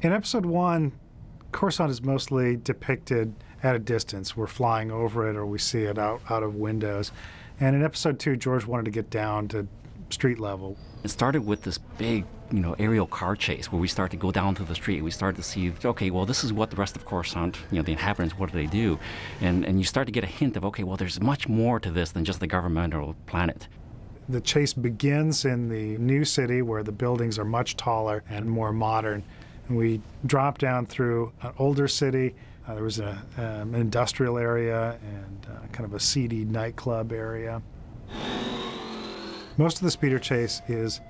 In Episode 1, Coruscant is mostly depicted at a distance. We're flying over it or we see it out of windows. And in Episode 2, George wanted to get down to street level. It started with this big, aerial car chase where we start to go down to the street. We start to see, okay, well, this is what the rest of Coruscant, the inhabitants, what do they do? And you start to get a hint of, okay, well, there's much more to this than just the governmental planet. The chase begins in the new city where the buildings are much taller and more modern. And we drop down through an older city. There was an industrial area and kind of a seedy nightclub area. Most of the speeder chase is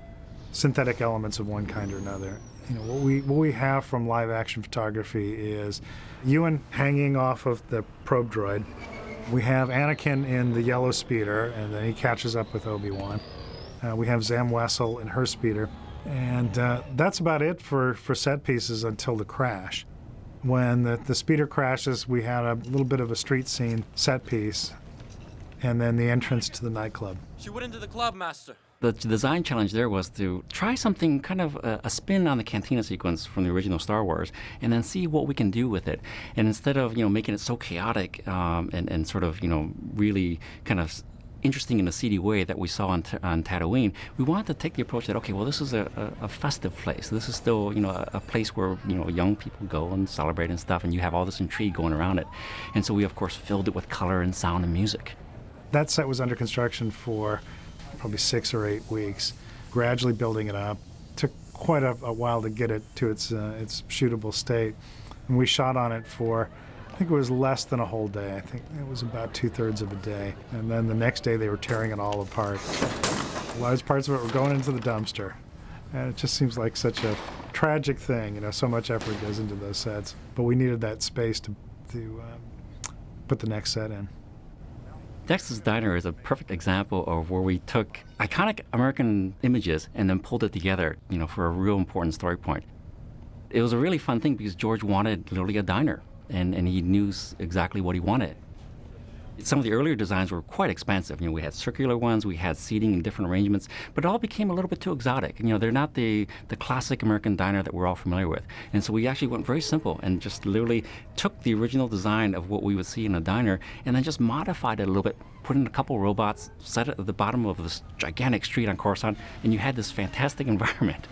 synthetic elements of one kind or another. What we have from live action photography is Ewan hanging off of the probe droid. We have Anakin in the yellow speeder, and then he catches up with Obi-Wan. We have Zam Wesell in her speeder. And that's about it for set pieces until the crash. When the speeder crashes, we had a little bit of a street scene set piece, and then the entrance to the nightclub. She went into the club, Master. The design challenge there was to try something kind of a spin on the cantina sequence from the original Star Wars, and then see what we can do with it. And instead of making it so chaotic and sort of really kind of interesting in a seedy way that we saw on Tatooine, we wanted to take the approach that, okay, well, this is a festive place. This is still, a place where, young people go and celebrate and stuff, and you have all this intrigue going around it. And so we, of course, filled it with color and sound and music. That set was under construction for probably 6 or 8 weeks, gradually building it up. Took quite a while to get it to its shootable state. And we shot on it for, I think it was less than a whole day. I think it was about 2/3 of a day. And then the next day they were tearing it all apart. Large parts of it were going into the dumpster. And it just seems like such a tragic thing, so much effort goes into those sets. But we needed that space to put the next set in. Dexter's Diner is a perfect example of where we took iconic American images and then pulled it together, for a real important story point. It was a really fun thing because George wanted literally a diner, and he knew exactly what he wanted. Some of the earlier designs were quite expansive. We had circular ones, we had seating in different arrangements, but it all became a little bit too exotic. They're not the classic American diner that we're all familiar with. And so we actually went very simple and just literally took the original design of what we would see in a diner and then just modified it a little bit, put in a couple robots, set it at the bottom of this gigantic street on Coruscant, and you had this fantastic environment.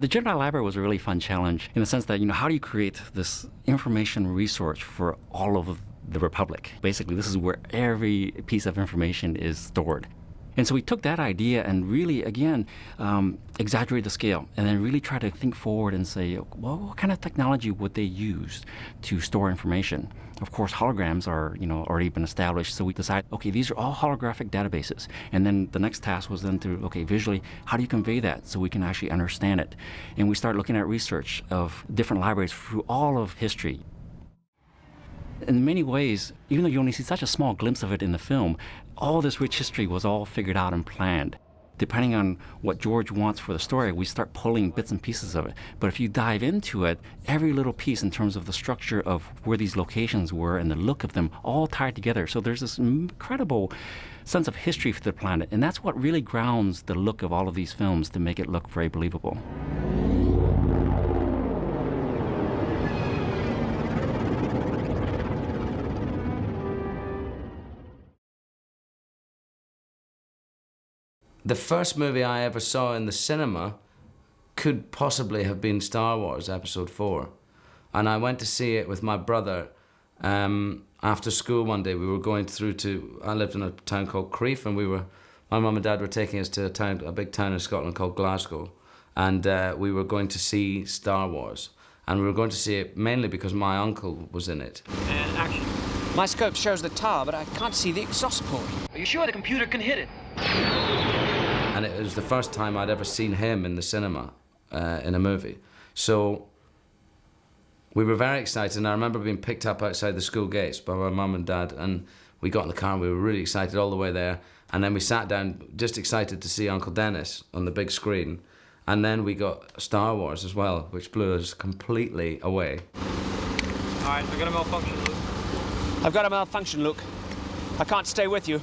The Jedi Library was a really fun challenge in the sense that, how do you create this information resource for all of the Republic? Basically, this is where every piece of information is stored. And so we took that idea and really, again, exaggerated the scale and then really tried to think forward and say, well, what kind of technology would they use to store information? Of course, holograms are, already been established, so we decided, okay, these are all holographic databases. And then the next task was then to, okay, visually, how do you convey that so we can actually understand it? And we started looking at research of different libraries through all of history. In many ways, even though you only see such a small glimpse of it in the film, all this rich history was all figured out and planned. Depending on what George wants for the story, we start pulling bits and pieces of it. But if you dive into it, every little piece in terms of the structure of where these locations were and the look of them all tied together. So there's this incredible sense of history for the planet. And that's what really grounds the look of all of these films to make it look very believable. The first movie I ever saw in the cinema could possibly have been Star Wars Episode 4. And I went to see it with my brother after school one day. We were going through I lived in a town called Crieff, and my mum and dad were taking us to a big town in Scotland called Glasgow. And we were going to see Star Wars. And we were going to see it mainly because my uncle was in it. And action. My scope shows the tower, but I can't see the exhaust port. Are you sure the computer can hit it? And it was the first time I'd ever seen him in the cinema, in a movie. So we were very excited, and I remember being picked up outside the school gates by my mum and dad, and we got in the car and we were really excited all the way there. And then we sat down just excited to see Uncle Dennis on the big screen. And then we got Star Wars as well, which blew us completely away. All right, I got a malfunction, Luke. I've got a malfunction, Luke. I can't stay with you.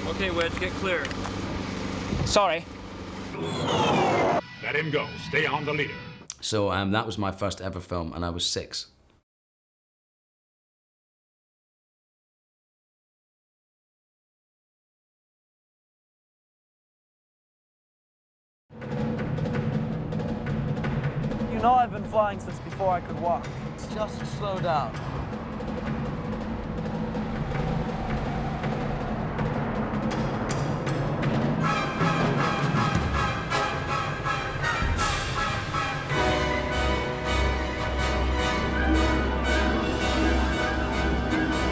Okay, Wedge, get clear. Sorry. Let him go. Stay on the leader. So that was my first ever film, and I was 6. You know I've been flying since before I could walk. Just slow down.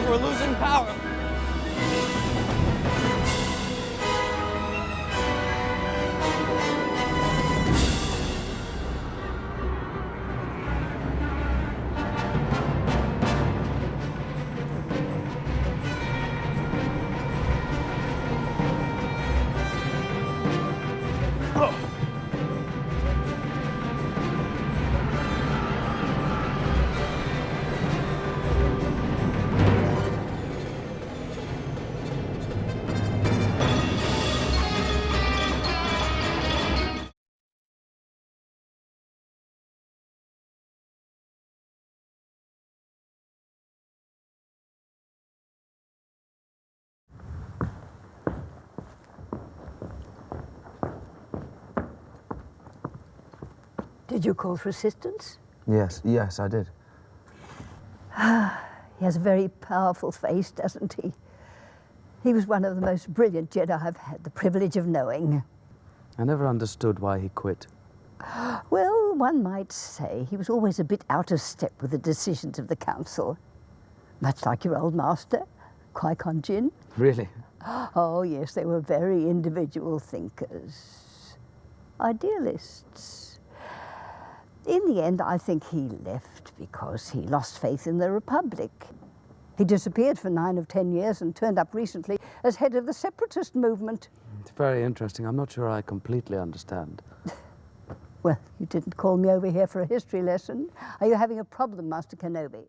We're losing power. Did you call for assistance? Yes, I did. He has a very powerful face, doesn't he? He was one of the most brilliant Jedi I've had the privilege of knowing. I never understood why he quit. Well, one might say he was always a bit out of step with the decisions of the Council. Much like your old master, Qui-Gon Jinn. Really? Oh, yes, they were very individual thinkers. Idealists. In the end, I think he left because he lost faith in the Republic. He disappeared for 9 or 10 years and turned up recently as head of the separatist movement. It's very interesting. I'm not sure I completely understand. Well, you didn't call me over here for a history lesson. Are you having a problem, Master Kenobi?